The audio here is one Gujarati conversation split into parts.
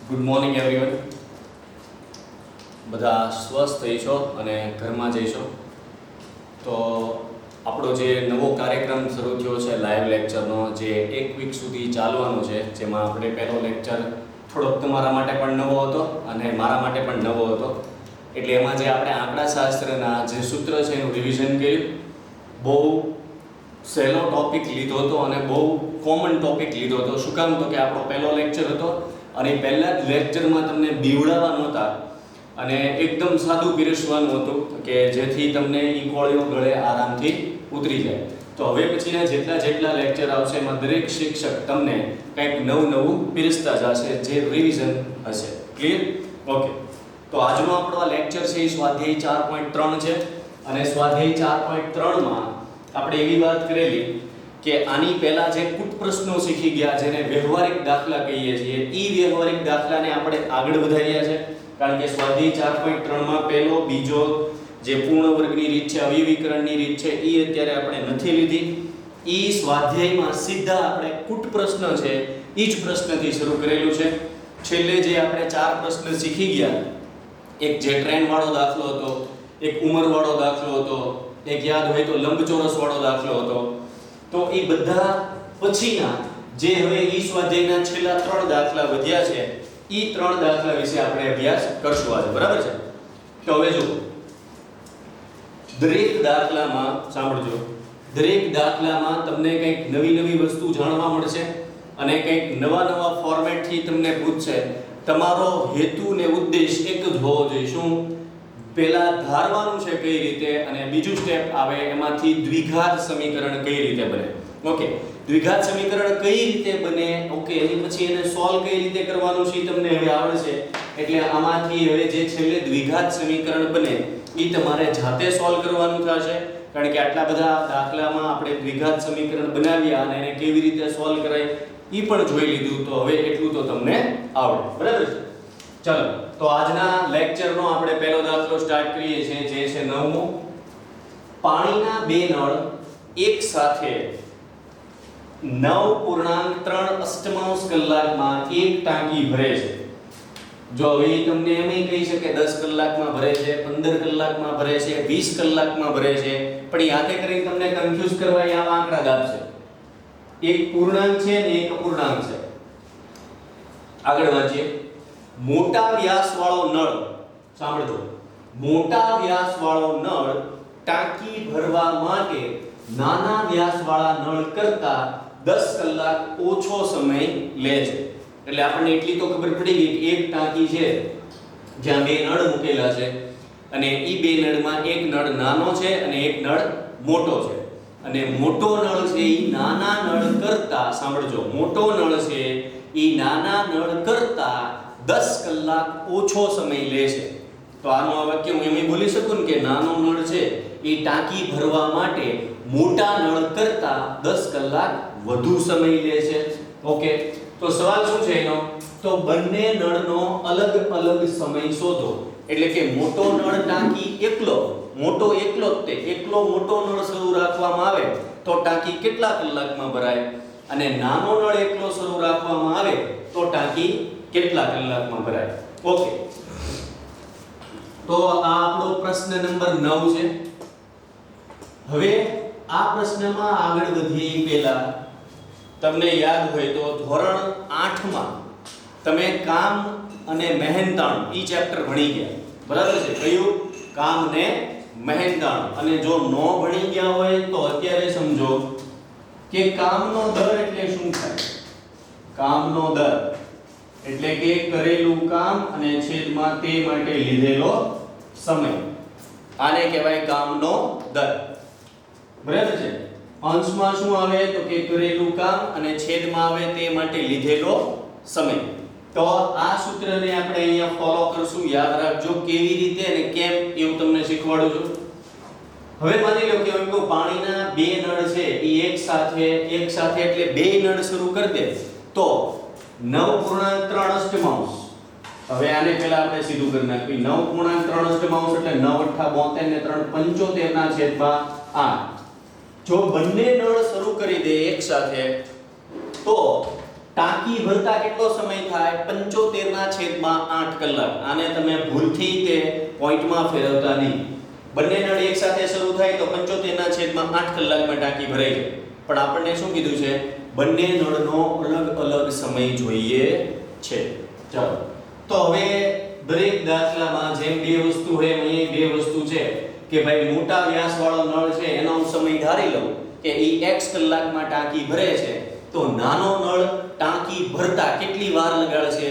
Good morning everyone. બધા સ્વસ્થ થઈશો અને ઘરમાં જઈશો. તો આપણો જે નવો કાર્યક્રમ શરૂ થયો છે લાઈવ લેક્ચરનો, જે એક વીક સુધી ચાલવાનો છે, જેમાં આપણે પહેલો લેક્ચર થોડોક તમારા માટે પણ નવો હતો અને મારા માટે પણ નવો હતો. એટલે એમાં જે આપણે આંકડાશાસ્ત્રના જે સૂત્ર છે એનું રિવિઝન કર્યું. બહુ સહેલો ટોપિક લીધો હતો અને બહુ કોમન ટોપિક લીધો હતો. શું કામ? તો કે આપણો પહેલો લેક્ચર હતો અને પહેલા જ લેક્ચરમાં તમને બીવડાવવા નહોતા અને એકદમ સાદું પીરસવાનું હતું કે જેથી તમને ઈ કોળીઓ ગળે આરામથી ઉતરી જાય. તો હવે પછીના જેટલા લેક્ચર આવશે એમાં દરેક શિક્ષક તમને કંઈક નવું પીરસતા જશે, જે રિવિઝન હશે. ક્લિયર? ઓકે. તો આજનો આપણો આ લેક્ચર છે એ સ્વાધ્યાય 4.3 છે અને સ્વાધ્યાય 4.3 માં આપણે એવી વાત કરેલી કે આની પહેલા જે કુટ પ્રશ્નો શીખી ગયા, જેને વ્યવહારિક દાખલા કહીએ છીએ, ઈ વ્યવહારિક દાખલાને આપણે આગળ વધાર્યા છે. કારણ કે સ્વાધ્યાય 4.3 માં પહેલો બીજો જે પૂર્ણ વર્ગની રીત છે, અવયવીકરણની રીત છે, ઈ અત્યારે આપણે નથી લીધી. ઈ સ્વાધ્યાયમાં સીધા આપણે કુટ પ્રશ્ન છે ઈ જ પ્રશ્નથી શરૂ કરેલું છે. છેલ્લે જે આપણે 4 પ્રશ્ન શીખી ગયા, એક જે ટ્રેન વાળો દાખલો હતો, એક ઉંમર વાળો દાખલો હતો, એક યાદ હોય તો લંબચોરસ વાળો દાખલો હતો. તો એ બધા પછીના જે હવે ઈ સ્વાધ્યાયના છેલ્લા 3 દાખલા વધ્યા છે, ઈ 3 દાખલા વિશે આપણે અભ્યાસ કરશું આજે. બરાબર છે? તો હવે જો દરેક દાખલામાં સાંભળજો, દરેક દાખલામાં તમને કંઈક નવી વસ્તુ જાણવા મળશે અને કંઈક નવા ફોર્મેટથી તમને પૂછશે. તમારો હેતુ ને ઉદ્દેશ એક જ હોવો જોઈએ. શું? પહેલા ધારવાનું છે કઈ રીતે, અને બીજું સ્ટેપ આવે એમાંથી દ્વિઘાત સમીકરણ કઈ રીતે બને. ઓકે, દ્વિઘાત સમીકરણ કઈ રીતે બને, ઓકે, એની પછી એને સોલ્વ કઈ રીતે કરવાનું છે તમને હવે આવડશે. એટલે આમાંથી હવે જે છેલ્લે દ્વિઘાત સમીકરણ બને એ તમારે જાતે સોલ્વ કરવાનું થશે. કારણ કે આટલા બધા દાખલામાં આપણે દ્વિઘાત સમીકરણ બનાવ્યા અને એને કેવી રીતે સોલ્વ કરાય એ પણ જોઈ લીધું. તો હવે એટલું તો તમને આવડે. બરાબર છે? ચલો, તો આજના લેક્ચરનો આપણે પહેલો દાખલો સ્ટાર્ટ કરીએ છીએ, જે છે 9મો. પાણીના બે નળ એક સાથે 9.3 કલાકમાં એક ટાંકી ભરે છે. જો હવે તમને એમ કહી શકે 10 કલાકમાં ભરે છે, 15 કલાકમાં ભરે છે, 20 કલાકમાં ભરે છે, પણ એ હાથે કરીને તમને કન્ફ્યુઝ કરવા એ આવા આંકડા આપશે. એક પૂર્ણાંક છે ને એક અપૂર્ણાંક છે. આગળ વાંચીએ. મોટા વ્યાસ વાળો નળ, સાંભળજો, મોટા વ્યાસ વાળો નળ ટાંકી ભરવા માટે નાના વ્યાસ વાળા નળ કરતા 10 કલાક ઓછો સમય લે છે. એટલે આપણને એટલી તો ખબર પડી ગઈ કે એક ટાંકી છે જ્યાં બે નળ મૂકેલા છે અને ઈ બે નળમાં એક નળ નાનો છે અને એક નળ મોટો છે. અને મોટો નળ છે ઈ નાના નળ કરતા, સાંભળજો, મોટો નળ છે ઈ નાના નળ કરતા 10 કલાક ઓછો સમય લે છે. તો આનું આ વાક્ય હું એમ બોલી શકું ને કે નાનો નળ છે એ ટાંકી ભરવા માટે મોટા નળ કરતા 10 કલાક વધુ સમય લે છે. ઓકે, તો સવાલ શું છે એનો? તો બંને નળનો અલગ સમય શોધો. એટલે કે મોટો નળ ટાંકી એકલો મોટો નળ શરૂ રાખવામાં આવે તો ટાંકી કેટલા કલાકમાં ભરાય, અને નાનો નળ એકલો શરૂ રાખવામાં આવે તો ટાંકી કેટલા કલાકમાં ભરાય. ઓકે, તો આ આપણો પ્રશ્ન નંબર 9 છે. હવે આ પ્રશ્નમાં આગળ વધીએ પહેલા તમને યાદ હોય તો ધોરણ 8 માં તમે કામ અને મહેનતાણ ઈ ચેપ્ટર ભણી ગયા. બરાબર છે? કયું? કામ ને મહેનતાણ. અને જો નો ભણી ગયા હોય તો અત્યારે સમજો કે કામનો દર એટલે શું થાય. કામનો દર એટલે કે કરેલું કામ અને છેદમાં તે માટે લીધેલો સમય. આને કહેવાય કામનો દર. બરાબર છે? અંશમાં શું આવે તો કે કરેલું કામ અને છેદમાં આવે તે માટે લીધેલો સમય. તો આ સૂત્રને આપણે અહીંયા ફોલો કરશું. યાદ રાખજો કેવી રીતે અને કેમ એવું તમને શીખવાડું છું. હવે માની લો કે એમ કહું પાણીના બે નળ છે એ એક સાથે એટલે બે નળ શરૂ કરી દે તો 9.3 અષ્ટમાંશ. હવે આને પહેલા આપણે સીધું કરી નાખીએ. 9.3 અષ્ટમાંશ એટલે 9 * 8 = 72 ને 3 75 ના છેદમાં 8. જો બંને નળ શરૂ કરી દે એક સાથે તો ટાંકી ભરતા કેટલો સમય થાય 75/8 કલાક. આને તમે ભૂલથી કે પોઈન્ટમાં ફેરવતા નહીં. બંને નળ એક સાથે શરૂ થાય તો 75/8 કલાકમાં ટાંકી ભરાઈ જાય. પણ આપણને શું કીધું છે? બંને નળનો અલગ અલગ સમય જોઈએ છે. ચાલો તો હવે દરેક દાખલામાં જેમ બે વસ્તુ હોય એમ અહીં બે વસ્તુ છે કે ભાઈ મોટા વ્યાસવાળો નળ છે એનો સમય ધારી લઉં કે ઈ x કલાકમાં ટાંકી ભરે છે, તો નાનો નળ ટાંકી ભરતા કેટલી વાર લગાડશે?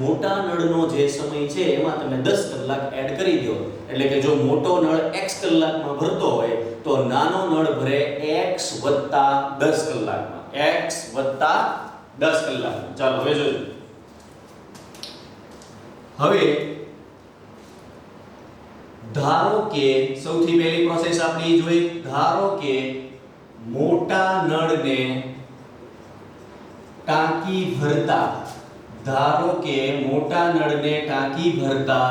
મોટા નળનો જે સમય છે એમાં તમે 10 કલાક એડ કરી દો. એટલે કે જો મોટો નળ x કલાકમાં ભરતો હોય તો નાનો નળ ભરે x + 10 કલાકમાં. x + 10 કલાકમાં. ચાલો હવે જોજો. હવે ધારો કે સૌથી પહેલી પ્રોસેસ આપણી જોઈ. ધારો કે મોટા નળને ટાંકી ભરતા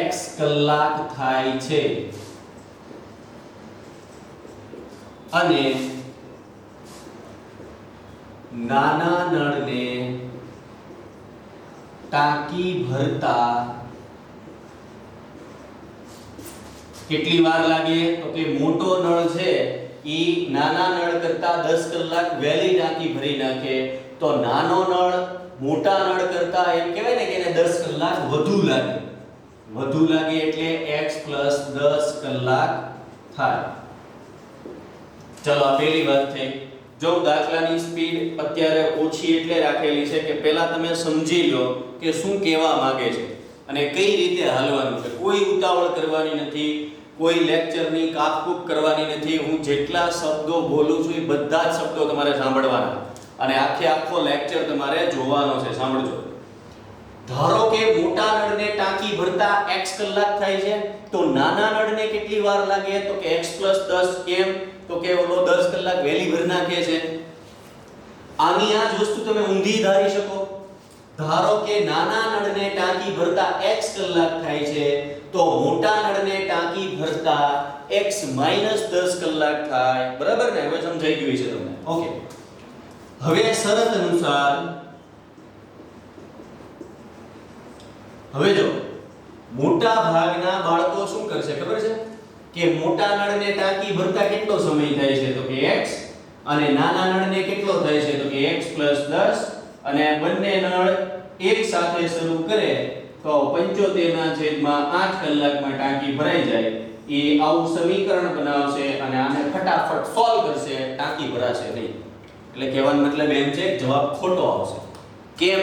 x કલાક થાય છે અને નાના નળને ટાંકી ભરતા કેટલી વાર લાગે? તો કે મોટો નળ છે ઈ નાના નળ કરતા 10 કલાક વહેલી ટાંકી ભરી નાખે, તો નાનો નળ મોટા નળ કરતા એમ કહેવાય ને કે એને 10 કલાક વધુ લાગે. વધુ લાગે એટલે x + 10 કલાક થાય. ચલો આ પહેલી વાત થઈ. જો દાખલાની સ્પીડ અત્યારે ઓછી એટલે રાખેલી છે કે પહેલા તમે સમજી લો કે શું કહેવા માંગે છે અને કઈ રીતે હાલવાનું છે. કોઈ ઉતાવળ કરવાની નથી, કોઈ લેક્ચરની કાપકૂપ કરવાની નથી. હું જેટલા શબ્દો બોલું છું એ બધા જ શબ્દો તમારે સાંભળવાના અને આખો લેક્ચર તમારે જોવાનો છે. સાંભળજો. ધારો કે મોટા નળને ટાંકી ભરતા x કલાક થાય છે, તો નાના નળને કેટલી વાર લાગે? તો કે x + 10. કેમ? તો કે ઓલો 10 કલાક વહેલી ભરી નાખે છે. આની આ જ વસ્તુ તમે ઊંધી ધારી શકો. ધારો કે નાના નળને ટાંકી ભરતા x કલાક થાય છે, તો મોટા નળને ટાંકી ભરતા x - 10 કલાક થાય. બરાબર ને? હવે સમજાઈ ગયું છે તમને. ઓકે. હવે શરત અનુસાર હવે જો મોટા ભાગના બાળકો શું કરશે ખબર છે? કે મોટા નળને ટાંકી ભરતા કેટલો સમય થાય છે? તો કે x. અને નાના નળને કેટલો થાય છે? તો કે x + 10. અને બંને નળ એક સાથે શરૂ કરે તો 75/8 કલાકમાં ટાંકી ભરાઈ જાય. એ આવું સમીકરણ બનાવશે અને આને ફટાફટ સોલ્વ કરશે, ટાંકી ભરાશે નહીં. એટલે કહેવાનો મતલબ એમ છે કે જવાબ ખોટો આવશે. કેમ?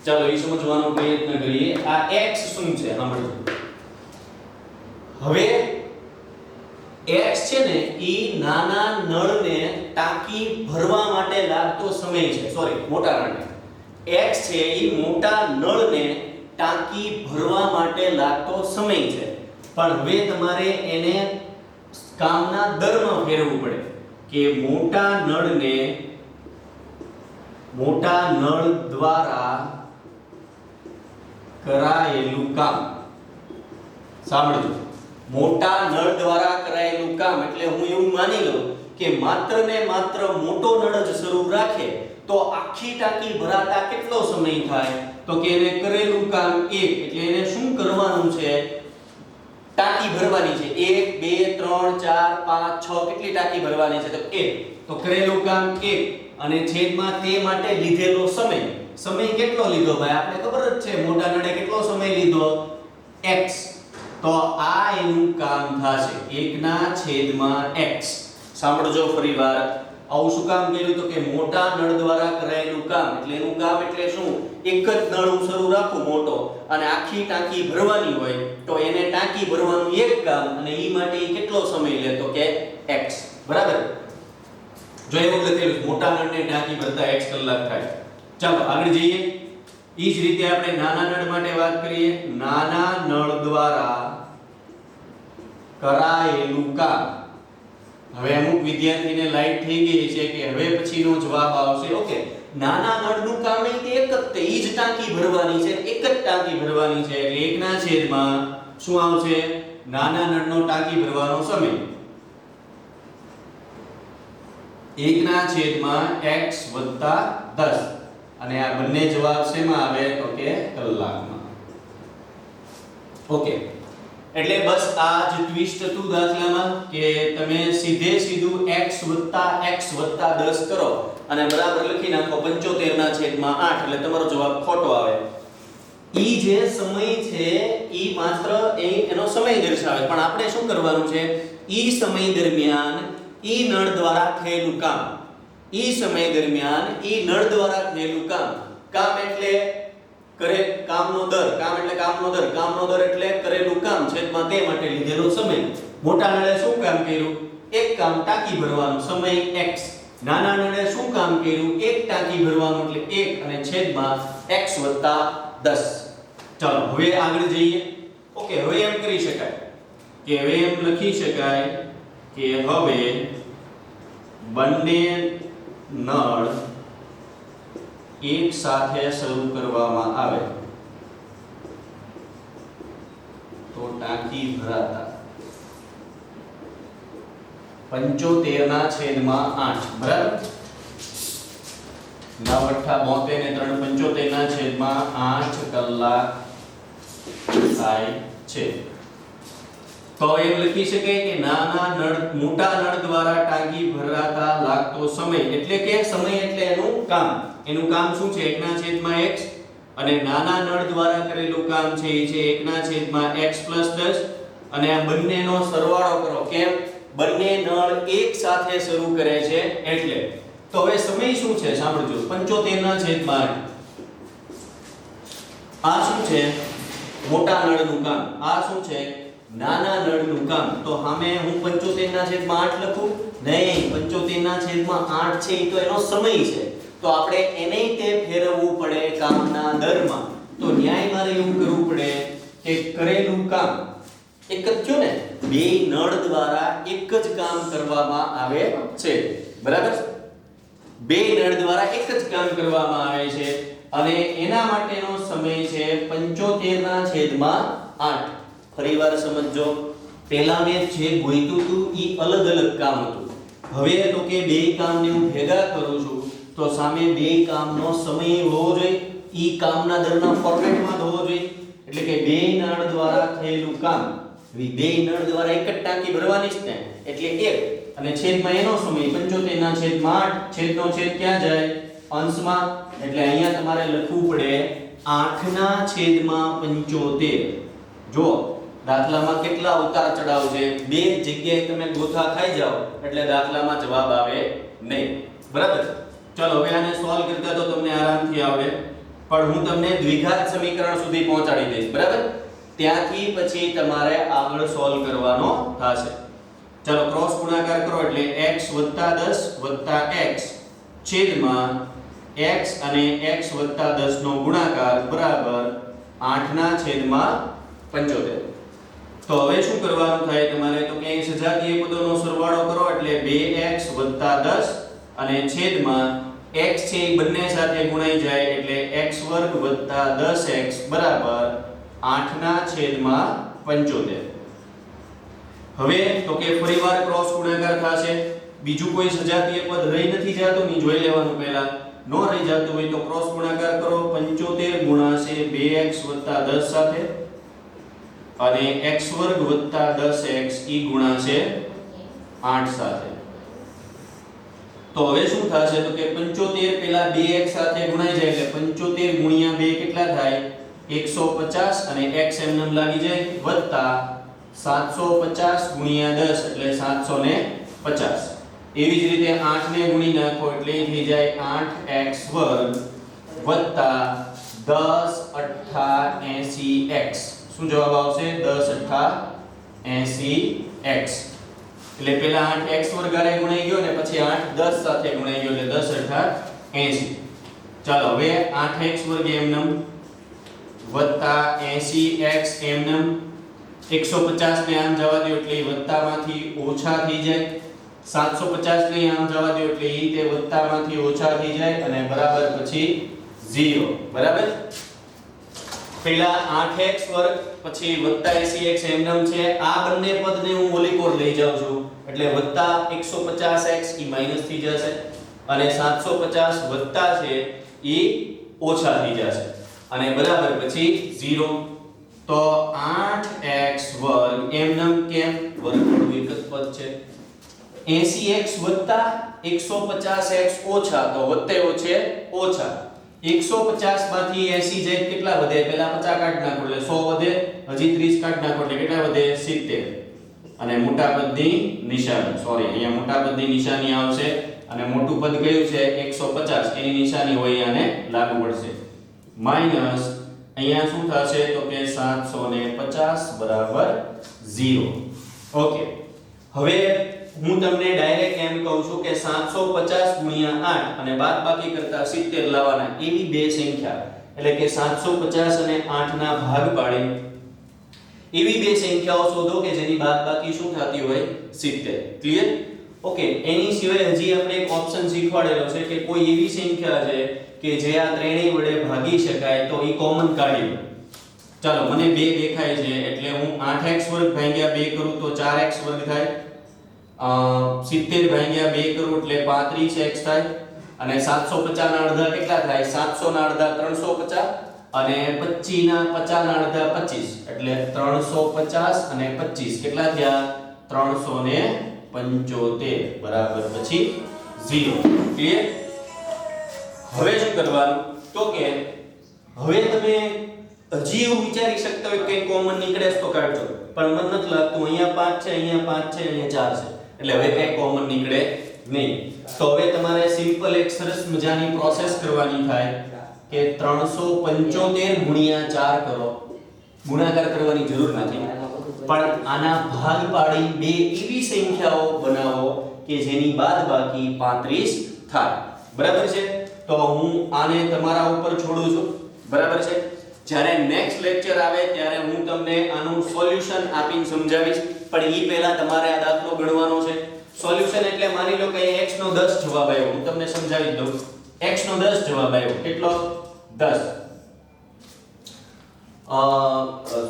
ચાલો એ સમજવાનો પ્રયત્ન કરીએ. આ x શું છે સાંભળો. હવે x છે ને ઈ નાના નળને ટાંકી ભરવા માટે લાગતો સમય છે. સોરી, મોટા નળને. x છે ઈ મોટા નળને ટાંકી ભરવા માટે લાગતો સમય છે. પણ હવે તમારે એને કામના દરમાં ફેરવવું પડે કે મોટા નળ દ્વારા કરાયેલું કામ. સાંભળજો. મોટા નળ દ્વારા કરાયેલું કામ એટલે હું એવું માની લઉં કે માત્ર ને માત્ર મોટો નળ જ શરૂ રાખે તો આખી ટાંકી ભરાતા કેટલો સમય થાય? તો કે એને કરેલું કામ 1. એટલે એને શું કરવાનું છે? ટાંકી ભરવાની છે. 1 2 3 4 5 6 કેટલી ટાંકી ભરવાની છે? તો 1. તો કરેલું કામ 1 અને છેદમાં તે માટે લીધેલો સમય. સમય કેટલો લીધો ભાઈ? આપણે ખબર જ છે મોટા નળે કેટલો સમય લીધો? x. તો આ એનું કામ થશે 1/x. સાંભળજો ફરીવાર. આવું શું કામ કર્યું? તો કે મોટા નળ દ્વારા કરાયેલું કામ. એટલે એનું કામ એટલે શું? એક જ નળ હું શરૂ રાખું મોટો અને આખી ટાંકી ભરવાની હોય તો એને ટાંકી ભરવાનું એક કામ અને ઈ માટે ઈ કેટલો સમય લે? તો કે x. બરાબર? જો એવું લખેલું મોટા નળને ટાંકી ભરતા x કલાક થાય. ચાલો આગળ જઈએ. ઈ જ રીતે આપણે નાના નળ માટે વાત કરીએ. નાના નળ દ્વારા કરાયેલું કામ. હવે અમુક વિદ્યાર્થીને લાઈટ થઈ ગઈ છે કે હવે પછીનો જવાબ આવશે. ઓકે, નાના નળનું કામ એ એક જ તે ઈ જ ટાંકી ભરવાની છે, એક જ ટાંકી ભરવાની છે એટલે 1/માં શું આવશે? નાના નળનો ટાંકી ભરવાનો સમય. 1 ના છેદમાં x વત્તા 10 અને આ બંને જવાબ શેમાં આવે તો કે કલાકમાં. ઓકે, એટલે બસ આ જ ટ્વિસ્ટ હતું દાખલામાં કે તમે સીધું x વત્તા 10 કરો અને બરાબર લખી નાખો 75 ના છેદમાં 8 એટલે તમારો જવાબ ખોટો આવે. ઈ જે સમય છે ઈ માત્ર એનો સમય દર્શાવે, પણ આપણે શું કરવાનું છે, ઈ સમય દરમિયાન ઈ નળ દ્વારા થયેલું કામ, ઈ સમય દરમિયાન ઈ નળ દ્વારા થયેલું કામ એટલે કામનો દર, કામનો દર એટલે કરેલું કામ છેદમાં તે માટે લીધેલો સમય. મોટા નળે શું કામ કર્યું? એક કામ ટાંકી ભરવાનું, સમય x. નાના નળે શું કામ કર્યું? એક ટાંકી ભરવાનું એટલે 1 અને છેદમાં x વત્તા 10. ચાલો હવે આગળ જઈએ. ઓકે, હવે એમ કરી શકાય કે હવે એમ લખી શકાય કે હવે બંને નળ એક સાથે શરૂ કરવામાં આવે તો ટાંકી ભરાતા 75 ના છેદમાં 8 બરાબર. 9 × 8 = 72 ને 3 75 ના છેદમાં 8 કલાક થાય છે. તો એમ લખી શકાય કે મોટા નળ દ્વારા ટાંકી ભરાતા લાગતો સમય એટલે કે સમય એટલે એનું કામ શું છે? 1 ના છેદમાં x અને નાના નળ દ્વારા કરેલું કામ છે એ છે 1 ના છેદમાં x + 10 અને આ બંનેનો સરવાળો કરો. કેમ? બંને નળ એક સાથે શરૂ કરે છે એટલે. તો હવે સમય શું છે સાંભળજો, 75 ના છેદમાં 8. આ શું છે? મોટા નળનું કામ. આ શું છે? નાના નળનું કામ. તો સામે હું 75 ના છેદમાં 8 લખું? નહીં, 75 ના છેદમાં 8 છે એ તો એનો સમય છે, તો આપણે એને તે ફેરવવું પડે કામના દરમાં. તો ન્યાય મારે એવું કરવું પડે કે કરેલું કામ એક જ થયું ને, બે નળ દ્વારા એક જ કામ કરવામાં આવે છે, બરાબર? બે નળ દ્વારા એક જ કામ કરવામાં આવે છે અને એના માટેનો સમય છે 75 ના છેદમાં 8. ફરીવાર સમજો, પહેલા મેં જે ગોઈતું હતું ઈ અલગ અલગ કામ હતું. હવે તો કે બે કામને હું ભેગા કરું છું તો સામે બે કામનો સમય હોવો જોઈએ, ઈ કામના દરના ફોર્મેટમાં હોવો જોઈએ. એટલે કે બે નળ દ્વારા થયેલું કામ, બે નળ દ્વારા એક જ ટાંકી ભરવાની છે ને, એટલે એક અને છેદમાં એનો સમય 75 ના છેદમાં 8. છેદનો છેદ ક્યાં જાય? અંશમાં. એટલે અહીંયા તમારે લખવું પડે 8 ના છેદમાં 75. જો દાખલામાં કેટલા ઉતાર ચડાવ છે, બે જગ્યાએ તમે ગોથા ખાઈ જાઓ એટલે દાખલામાં જવાબ આવે નહીં, બરાબર? ચલો હવે આને સોલ્વ કરતા તો તમને આરામથી આવડે, પણ હું તમને દ્વિઘાત સમીકરણ સુધી પહોંચાડી દઈશ, બરાબર? ત્યાંથી પછી તમારે આગળ સોલ્વ કરવાનો થશે. ચલો ક્રોસ ગુણાકાર કરો એટલે x + 10 + x છેદમાં x અને x + 10 નો ગુણાકાર બરાબર 8 ના છેદમાં 75. તો હવે શું કરવાનું થાય તમારે? તો કે સજાતીય પદોનો સરવાળો કરો એટલે 2x + 10 અને છેદમાં x છે એ બંને સાથે ગુણાઈ જાય એટલે x² + 10x બરાબર 8 ના છેદમાં 75. હવે તો કે ફરીવાર ક્રોસ ગુણાકાર થશે. બીજું કોઈ સજાતીય પદ રહી નથી જાતું ની જોઈ લેવાનું પહેલા. નો રહી જાતું હોય તો ક્રોસ ગુણાકાર કરો. 75 ગુણાશે 2x + 10 સાથે અને x² + 10x ઈ ગુણાશે 8 સાથે. તો હવે શું થશે? તો કે 75 પેલા 2x સાથે ગુણાઈ જાય એટલે 75 × 2 કેટલા થાય? 150 અને x એમનેમ લાગી જાય વત્તા 750 × 10 એટલે 750. એવી જ રીતે 8 ને ગુણી નાખો એટલે થઈ જાય 8x² વત્તા 10 × 80x. શું જવાબ આવશે? 10 × 80x. એટલે પહેલા 8x² આરે ગુણાઈ ગયો ને પછી 8 10 સાથે ગુણાઈ ગયો એટલે 10 × 80. ચાલો હવે 8x² એમનેમ વત્તા 80x એમનેમ. 150 ને આમ જવા દો એટલે વત્તામાંથી ઓછા થઈ જાય. 750 ને આમ જવા દો એટલે ઈ તે વત્તામાંથી ઓછા થઈ જાય અને બરાબર પછી 0, બરાબર? પહેલા 8x² પછી વત્તા 80x એમનેમ છે. આ બંને પદને હું ઓલી કોર લઈ જાઉં છું એટલે વત્તા 150x ઈ માઈનસ થઈ જશે અને 750 વત્તા છે ઈ ઓછા થઈ જશે અને બરાબર પછી 0 તો 8x વર્ગ એમનેમ કેમ વર્ગમૂળનું એક જ પદ છે 80x વત્તા 150x ઓછા તો વત્તે ઓછે ઓછા 150 માંથી 80 જાય કેટલા વધે પહેલા 50 કાઢ નાખો એટલે 100 વધે હજી 30 કાઢ નાખો એટલે કેટલા વધે 70 અને મોટા પદની નિશાની સોરી અહીંયા મોટા પદની નિશાની આવશે અને મોટું પદ કયું છે 150 એની નિશાની હોય આને લાગુ પડશે માઈનસ અહીંયા શું થશે તો કે 750 બરાબર 0 ઓકે હવે હું તમને ડાયરેક્ટ એમ કહું છું કે 750 ગુણ્યા 8 અને બાદબાકી કરતા 70 લાવવાના એવી બે સંખ્યા એટલે કે 750 અને 8 ના ભાગ પાડી એવી બે સંખ્યાઓ શોધો કે જેની બાદબાકી શું થતી હોય 70 ક્લિયર ઓકે એની સિવાય હજી આપણે એક ઓપ્શન શીખવાડેલો છે કે કોઈ એવી સંખ્યા છે કે જે આ ત્રણેય વડે ભાગી શકાય તો ઈ કોમન કાઢી લો ચાલો મને 2 દેખાય છે એટલે હું 8x વર્ગ ભાગ્યા 2 કરું તો 4x વર્ગ થાય 70 ભાગ્યા 2 કરું એટલે 35x થાય અને 750 ના અડધા કેટલા થાય 700 ના અડધા 350 અને 25 ના 50 ના અડધા 25 એટલે 350 અને 25 કેટલા થયા 375 બરાબર પછી 0 ક્લિયર હવે શું કરવાનું તો કે હવે તમે હજી એવું વિચારી શકતા હોય કે કોમન નીકળે તો કાઢજો પણ મને નથી લાગતું અહીંયા 5 છે અહીંયા 5 છે અહીંયા 4 છે એટલે હવે કઈ કોમન નીકળે નહીં તો હવે તમારે સિમ્પલ એક સરસ મજાની પ્રોસેસ કરવાની થાય કે 375 ગુણ્યા 4 કરો ગુણાકાર કરવાની જરૂર નથી પણ આના ભાગ પાડી બે એવી સંખ્યાઓ બનાવો કે જેની બાદબાકી 35 થાય બરાબર છે તો હું આને તમારા ઉપર છોડું છું બરાબર છે જ્યારે નેક્સ્ટ લેક્ચર આવે ત્યારે હું તમને આનું સોલ્યુશન આપીને સમજાવીશ પણ ઈ પહેલા તમારે આ દાખલો ગણવાનો છે સોલ્યુશન એટલે માની લો કે x નો 10 જવાબ આવ્યો હું તમને સમજાવી દઉં x નો 10 જવાબ આવ્યો કેટલો 10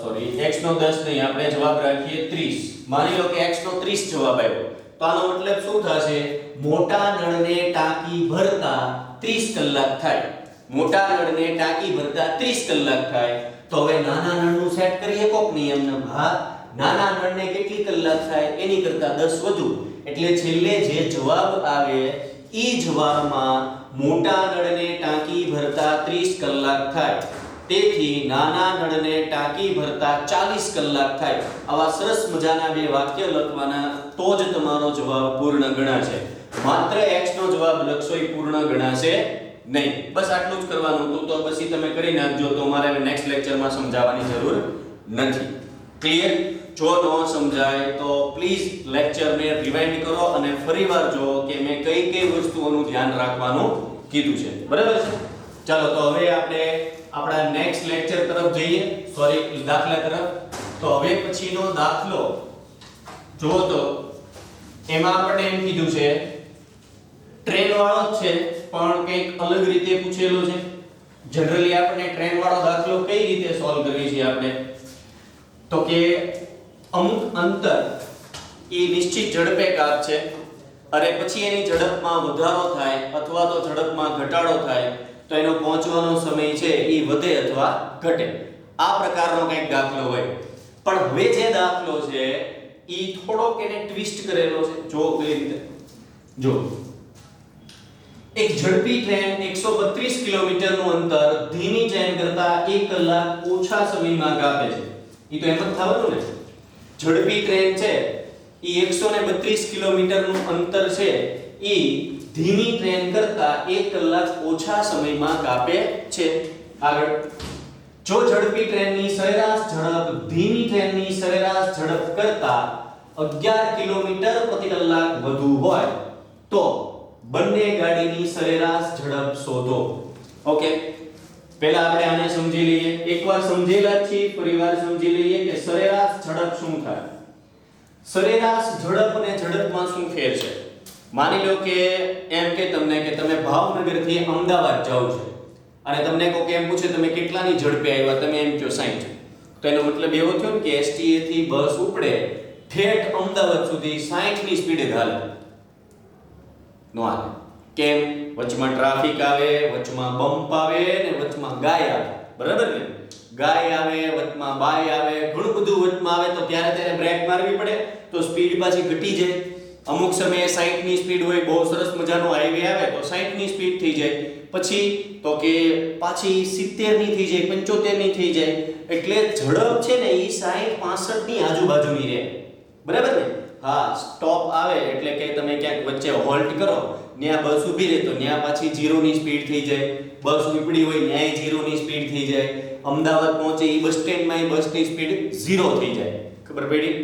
સોરી x નો 10 નહીં આપણે જવાબ રાખીએ 30 માની લો કે x નો 30 જવાબ આવ્યો તો આનો મતલબ શું થશે મોટા નળને ટાંકી ભરતા 30 કલાક થાય મોટા નળને ટાંકી ભરતા 30 કલાક થાય તો હવે નાના નળનું સેટ કરીએ કોક નિયમનો ભાગ નાના નળને કેટલી કલાક થાય એની કરતા 10 વધુ એટલે છેલ્લે જે જવાબ આવે ઈ જવાબમાં મોટા નળને ટાંકી ભરતા 30 કલાક થાય તેથી નાના નળને ટાંકી ભરતા 40 કલાક થાય આવા સરસ મજાના બે વાક્ય લખવાના તો જ તમારો જવાબ પૂર્ણ ગણાશે માત્ર x નો જવાબ લખશો એ પૂર્ણ ગણાશે નહીં બસ આટલું જ કરવાનું હતું તો પછી તમે કરી નાખજો તો મારે નેક્સ્ટ લેક્ચરમાં સમજાવવાની જરૂર નથી ક્લિયર જો ન સમજાય તો પ્લીઝ લેક્ચરને રિવાઇન્ડ કરો અને ફરીવાર જો કે મેં કઈ કઈ વસ્તુઓનું ધ્યાન રાખવાનું કીધું છે બરાબર છે ચાલો તો હવે આપણે આપણા નેક્સ્ટ લેક્ચર તરફ જઈએ સોરી દાખલા તરફ તો હવે પછીનો દાખલો જો તો એમાં આપણે એમ કીધું છે ટ્રેન વાળો જ છે પણ કંઈક અલગ રીતે પૂછેલો છે જનરલી આપણે ટ્રેન વાળો દાખલો કઈ રીતે સોલ્વ કરીએ છીએ આપણે તો કે અમુક અંતર એ નિશ્ચિત ઝડપે કાપ છે અને પછી એની ઝડપમાં વધારો થાય અથવા તો ઝડપમાં ઘટાડો થાય તો એનો પહોંચવાનો સમય છે એ વધે અથવા ઘટે આ પ્રકારનો કંઈક દાખલો હોય પણ હવે જે દાખલો છે એ થોડોક એને ટ્વિસ્ટ કરેલો છે જો કઈ રીતે જો એક ઝડપી ટ્રેન 132 કિલોમીટરનું અંતર ધીમી ટ્રેન કરતા 1 કલાક ઓછા સમયમાં કાપે છે ઈ તો એમ જ થવાનું ને ઝડપી ટ્રેન છે ઈ 132 કિલોમીટરનું અંતર છે ઈ ધીમી ટ્રેન કરતા 1 કલાક ઓછા સમયમાં કાપે છે આગળ જો ઝડપી ટ્રેનની સરેરાશ ઝડપ ધીમી ટ્રેનની સરેરાશ ઝડપ કરતા 11 કિલોમીટર પ્રતિ કલાક વધુ હોય તો બંને ગાડીની સરેરાશ ઝડપ શોધો ઓકે પહેલા આપણે આને સમજી લઈએ એકવાર સમજેલા છીએ ફરીવાર સમજી લઈએ કે સરેરાશ ઝડપ શું થાય સરેરાશ ઝડપ અને ઝડપમાં શું ફેર છે માની લો કે એમ કે તમને કે તમે ભાવનગર થી અમદાવાદ જાવ છો અને તમને કોઈ એમ પૂછે તમે કેટલાની ઝડપે આવ્યા તમે એમ કહો 60 તો એનો મતલબ એવો થયો કે એસટીએ થી બસ ઉપડે ઠેઠ અમદાવાદ સુધી 60 ની સ્પીડે હાલે નો હાલે. કેમ? વચમાં ટ્રાફિક આવે, વચમાં બમ્પ આવે ને વચમાં ગાય આવે, બરાબર ને? ગાય આવે, વચમાં બાય આવે, ઘણું બધું વચમાં આવે તો ત્યારે તેને બ્રેક મારવી પડે તો સ્પીડ પાછી ઘટી જાય. અમુક સમયે 60 ની સ્પીડ હોય, બહુ સરસ મજાનો હાઈવે આવે તો 60 ની સ્પીડ થઈ જાય, પછી તો કે પાછી 70 ની થઈ જાય, 75 ની થઈ જાય. એટલે ઝડપ છે ને એ 60 65 ની આજુબાજુની રહે, બરાબર ને? હા, સ્ટોપ આવે એટલે કે તમે ક્યાંક વચ્ચે હોલ્ટ કરો, ત્યાં બસ ઊભી રહે તો ત્યાં પાછી 0 ની સ્પીડ થઈ જાય, બસ ઉપડી હોય ત્યાંય 0 ની સ્પીડ થઈ જાય, અમદાવાદ પહોંચે એ બસ સ્ટેન્ડમાં એ બસની સ્પીડ 0 થઈ જાય. ખબર પડી?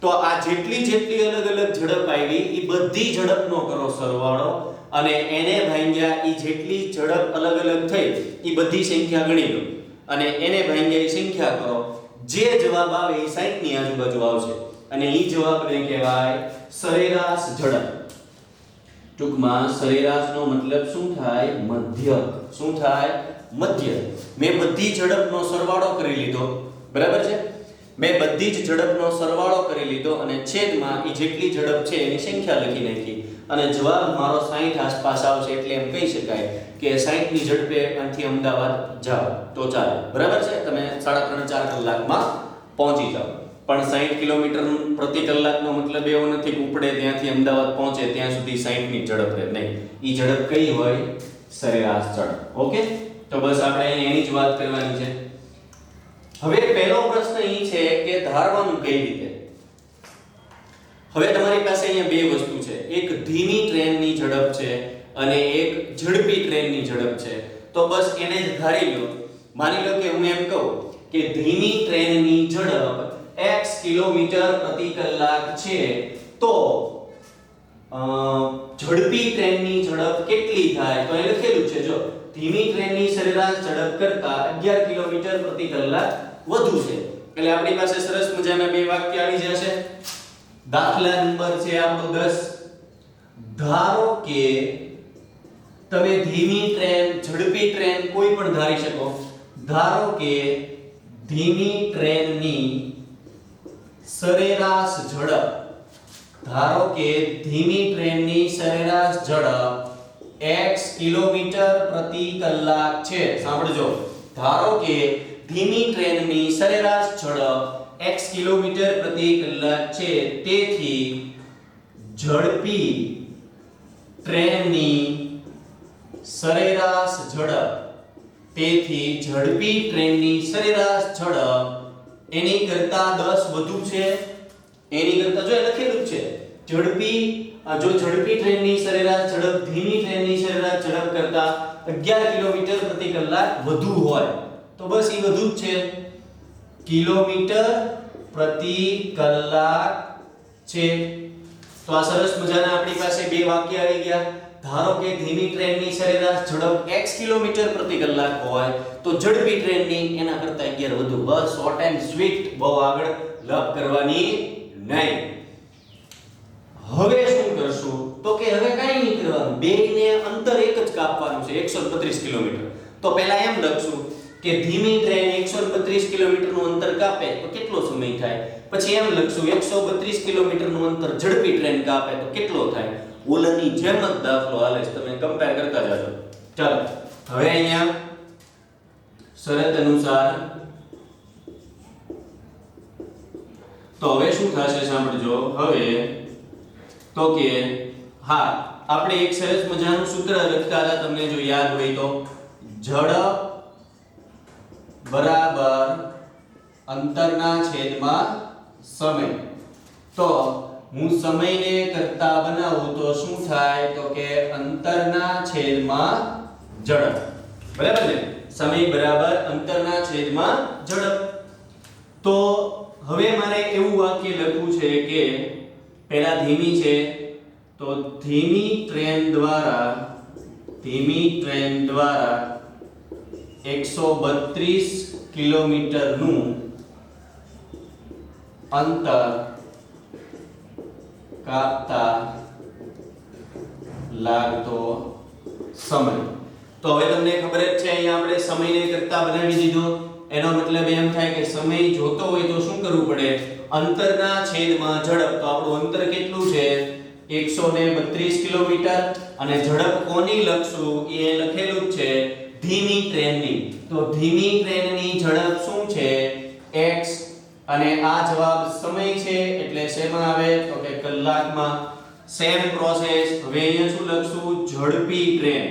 તો આ જેટલી અલગ અલગ ઝડપ આવી એ બધી ઝડપનો કરો સરવાળો અને એને ભાગ્યા એ જેટલી ઝડપ અલગ અલગ થઈ એ બધી સંખ્યા ગણી લો અને એને ભાગ્યા એ સંખ્યા કરો. જે જવાબ આવે એ 60 ની આજુબાજુ આવશે અને એ જવાબને કહેવાય સરેરાશ ઝડપ. ટૂંકમાં સરેરાશનો મતલબ શું થાય? મધ્યક. શું થાય? મધ્યક. મેં બધી ઝડપનો સરવાળો કરી લીધો, બરાબર છે? મેં બધી જ ઝડપનો સરવાળો કરી લીધો અને છેદમાં એ જેટલી ઝડપ છે એની સંખ્યા લખી નાખી અને જવાબ મારો 60 આસપાસ આવશે. એટલે એમ કહી શકાય કે 60 ની ઝડપે અહીંથી અમદાવાદ જાઓ તો ચાલે, બરાબર છે? તમે 3.5-4 કલાકમાં પહોંચી જાઓ. પણ 60 કિલોમીટર પ્રતિ કલાકનો મતલબ એવો નથી કે ઉપડે ત્યાંથી અમદાવાદ પહોંચે ત્યાં સુધી 60 ની ઝડપ રહે, નહીં. એ ઝડપ કઈ હોય? સરેરાશ ઝડપ. ઓકે, તો બસ આપણે એની જ વાત કરવાની છે. હવે પહેલો પ્રશ્ન એ છે કે ધારવાનું કઈ રીતે? હવે તમારી પાસે અહીંયા બે વસ્તુ છે, એક ધીમી ટ્રેનની ઝડપ છે અને એક ઝડપી ટ્રેનની ઝડપ છે. તો બસ એને જ ધારી લો. માની લો કે હું એમ કહું કે ધીમી ટ્રેનની ઝડપ x કિલોમીટર પ્રતિ કલાક છે તો ઝડપી ટ્રેનની ઝડપ કેટલી થાય? તો એ લખેલું છે, જો ધીમી ટ્રેનની સરેરાશ ઝડપ કરતા 11 કિલોમીટર પ્રતિ કલાક વધુ છે. એટલે આપણી પાસે સરસ મજાના બે વાક્ય આવી જશે. દાખલા નંબર છે આપણો 10. ધારો કે તમે ધીમી ટ્રેન, ઝડપી ટ્રેન કોઈ પણ ધારી શકો. ધારો કે ધીમી ટ્રેનની સરેરાશ ઝડપ, ધારો કે ધીમી ટ્રેનની સરેરાશ ઝડપ x કિલોમીટર પ્રતિ કલાક છે. સાંભળજો, ધારો કે ધીમી ટ્રેનની સરેરાશ ઝડપ x કિલોમીટર પ્રતિ કલાક છે, તેથી ઝડપી ટ્રેનની સરેરાશ ઝડપ, તેથી ઝડપી ટ્રેનની સરેરાશ ઝડપ એની કરતા 10 વધુ છે. એની કરતા જો લખેલું છે ઝડપી, જો ઝડપી ટ્રેનની સરેરાશ ઝડપ ધીમી ટ્રેનની સરેરાશ ઝડપ કરતા 11 કિલોમીટર પ્રતિ કલાક વધુ હોય તો બસ એ વધુ જ છે. કિલોમીટર પ્રતિ કલાક છે. તો આ સરસ મજાના આપણી પાસે બે વાક્ય આવી ગયા. ધારો કે ધીમી ટ્રેનની સરેરાશ ઝડપ x કિલોમીટર પ્રતિ કલાક હોય તો ઝડપી ટ્રેનની એના કરતા 11 વધુ. બસ શોર્ટ એન્ડ સ્વીટ, બહુ આગળ લપ કરવાની નહીં. હવે શું કરશું? તો કે હવે કાઈ નહીં કરવાનું, બેયને અંતર એક જ કાપવાનું છે, 132 કિલોમીટર. તો પહેલા એમ લખશું કે ધીમી ટ્રેન 132 કિલોમીટરનું અંતર કાપે તો કેટલો સમય થાય? પછી એમ લખશું 132 કિલોમીટરનું અંતર ઝડપી ટ્રેન કાપે તો કેટલો થાય? ઓલાની જેમ જ દાખલો હાલે છે, તમે કમ્પેર કરતા જાજો. ચાલો હવે અહીંયા શરત અનુસાર તો હવે શું થશે સાંભળજો. હવે તો કે હા, આપણે એક સરસ મજાનું સૂત્ર લખતા હતા, તમને જો યાદ હોય તો, ઝડપ બરાબર અંતરના છેદમાં સમય. તો હું સમયને કરતા બનાવું તો શું થાય? તો કે અંતરના છેદમાં ઝડપ, બરાબર ને? સમય બરાબર અંતરના છેદમાં ઝડપ. તો હવે મારે એવું વાક્ય લખવું છે કે પહેલા ધીમી છે તો ધીમી ટ્રેન દ્વારા 132 કિલોમીટરનું અંતર કાપતા લાગતો સમય. તો હવે તમને ખબર જ છે, અહીંયા આપણે સમયને કરતા બનાવી દીધો એનો મતલબ એમ થાય કે સમય જોતો હોય તો શું કરવું પડે, અંતરના છેદમાં ઝડપ. તો આપણું અંતર કેટલું છે 132 કિલોમીટર અને ઝડપ કોની લખશું એ લખેલું જ છે ધીમી ટ્રેનની. તો ધીમી ટ્રેનની ઝડપ શું છે x અને આ જવાબ સમય છે એટલે શેમાં આવે તો કે કલાકમાં. સેમ પ્રોસેસ હવે અહીંયા શું લખશું ઝડપી ટ્રેન.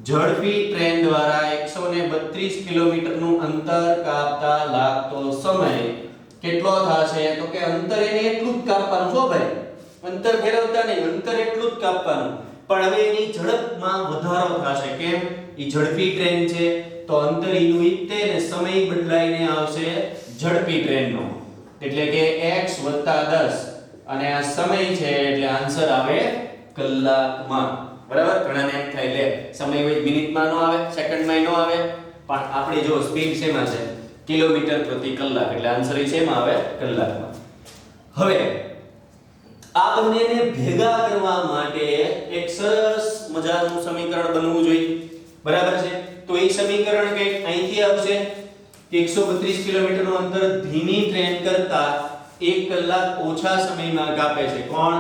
ઝડપી ટ્રેન દ્વારા 132 કિલોમીટરનું અંતર કાપતા લાગતો સમય કેટલો થશે તો કે અંતર એને એટલું જ કાપવાનું છો ભાઈ, અંતર ફેરવતા નહીં, અંતર એટલું જ કાપવાનું. પણ હવે એની ઝડપમાં વધારો થશે. કેમ? ઈ ઝડપી ટ્રેન છે તો અંતર એનું ઈતે ને સમય બદલાઈને આવશે ઝડપી ટ્રેનનો. એટલે કે x 10 અને આ સમય છે એટલે આન્સર આવે કલાકમાં. બરાબર? ઘણાને એમ થાય લે સમય હોય મિનિટમાં નો આવે, સેકન્ડમાં નો આવે, પણ આપણે જો સ્પીડ શેમાં છે કિલોમીટર પ્રતિ કલાક એટલે આન્સર ઈ શેમાં આવે કલાકમાં. હવે આ બંનેને ભેગા કરવા માટે એક સરસ મજાનું સમીકરણ બનવું જોઈએ. બરાબર છે? તો એ સમીકરણ કંઈક અહીંથી આવશે કે 132 કિલોમીટરનું અંતર ધીમી ટ્રેન કરતા 1 કલાક ઓછા સમયમાં કાપે છે. કોણ?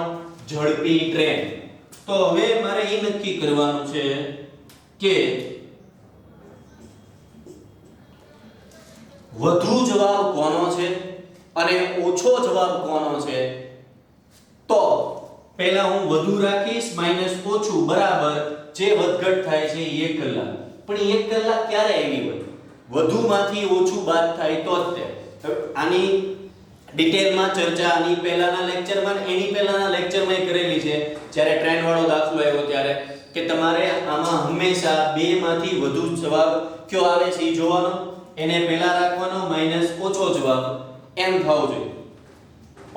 ઝડપી ટ્રેન. તો હવે મારે એ નક્કી કરવાનું છે કે વધુ જવાબ કોનો છે અને ઓછો જવાબ કોનો છે. તો પહેલા હું વધુ રાખીશ માઈનસ ઓછું બરાબર જે વધઘટ થાય છે 1 કલાક. પણ 1 કલાક ક્યારે આવી હોય? વધુમાંથી ઓછું બાદ થાય તો જ તે. આની ડિટેલમાં ચર્ચા આની પહેલાના લેક્ચરમાં ને એની પહેલાના લેક્ચરમાં કરેલી છે જ્યારે ટ્રેન વાળો દાખલો આવ્યો ત્યારે કે તમારે આમાં હંમેશા બે માંથી વધુ જવાબ કયો આવે છે એ જોવાનો, એને પહેલા રાખવાનો માઈનસ ઓછો જવાબ એમ થવો જોઈએ.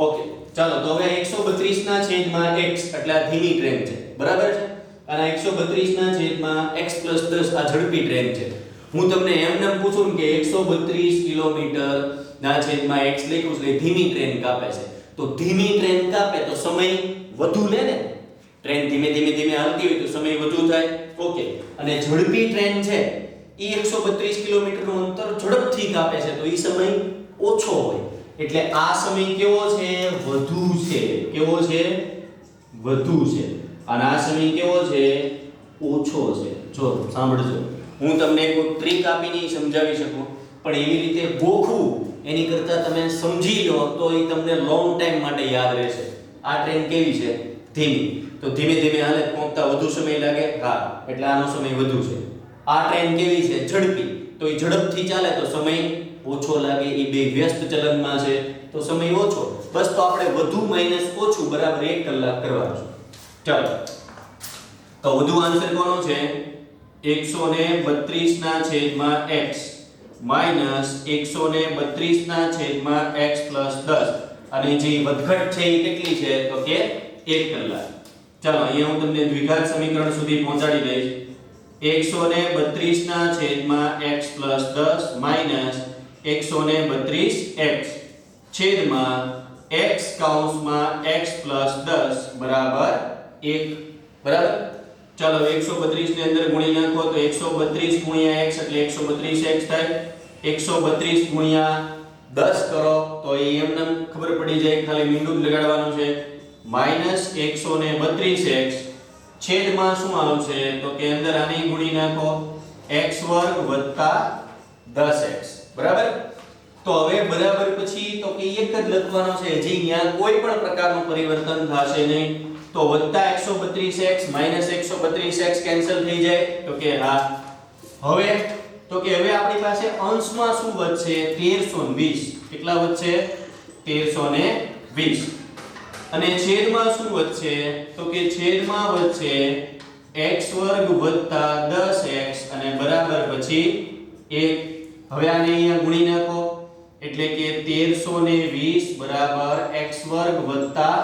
ઓકે ચાલો તો હવે 132 ના છેદમાં x એટલે આ ધીમી ટ્રેન છે. બરાબર છે? અને 132 ના છેદમાં x + 10 આ ઝડપી ટ્રેન છે. હું તમને એમને પૂછું કે 132 કિલોમીટર ના છેદમાં x લખ્યું છે ધીમી ટ્રેન કાપે છે. તો ધીમી ટ્રેન કાપે તો સમય વધુ લે ને. ટ્રેન ધીમે ધીમે હાલતી હોય તો સમય વધુ થાય. ઓકે. અને ઝડપી ટ્રેન છે ઈ 132 કિલોમીટરનું અંતર ઝડપથી કાપે છે તો ઈ સમય ઓછો હોય. એટલે આ સમય કેવો છે? વધુ છે. કેવો છે? વધુ છે. અને આ સમય કેવો છે? ઓછો છે. જો સાંભળજો, હું તમને કોઈ ટ્રીક આપીને સમજાવી શકું પણ એવી રીતે ગોખવું એની કરતા તમે સમજી લો તો એ તમને લોંગ ટાઈમ માટે યાદ રહેશે. આ ટ્રેન કેવી છે? ધીમી. તો ધીમે ધીમે હાલે પહોંચતા વધુ સમય લાગે. હા, એટલે આનો સમય વધુ છે. આ ટ્રેન કેવી છે? ઝડપી. તો એ ઝડપથી ચાલે તો સમય ઓછો લાગે. એ બે વ્યસ્ત ચલનમાં છે તો સમય ઓછો. બસ તો આપણે વધુ માઈનસ ઓછું બરાબર 1 કલાક કરવાનું છે. ચાલો તો વધુ આન્સર કોનો છે? 132 ના છેદમાં x માઈનસ 132 ના છેદમાં x પ્લસ 10 અને જે વધઘટ છે એ કેટલી છે તો કે 1 કલાક. ચાલો અહીંયા હું તમને દ્વિઘાત સમીકરણ સુધી પહોંચાડી દઈશ. 132 ના છેદમાં x પ્લસ 10 માઈનસ 132x છેદમાં x કૌંસમાં x પ્લસ 10 બરાબર 1. બરાબર? ચાલો 132 ની અંદર ગુણી નાખો તો 132 ગુણ્યા x એટલે 132x થાય. 132 ગુણ્યા 10 કરો તો એ એમને ખબર પડી જાય, ખાલી મીંડું જ લગાડવાનું છે. માઈનસ 132x છેદમાં શું આવશે તો કે અંદર આની ગુણી નાખો x વર્ગ વત્તા 10x. બરાબર? તો હવે બરાબર પછી તો કે એક જ લખવાનો છે, હજી અહીંયા કોઈ પણ પ્રકારનું પરિવર્તન થશે નહીં. તો વત્તા 132x માઈનસ 132x કેન્સલ થઈ જાય તો કે હા. હવે તો કે હવે આપણી પાસે અંશમાં શું વધશે? 1320. કેટલા વધશે? 1320. અને છેદમાં શું વધશે તો કે છેદમાં વધશે x વર્ગ વત્તા 10x અને બરાબર પછી 1. હવે આને અહીંયા ગુણી નાખો એટલે કે 1320 બરાબર x વર્ગ વત્તા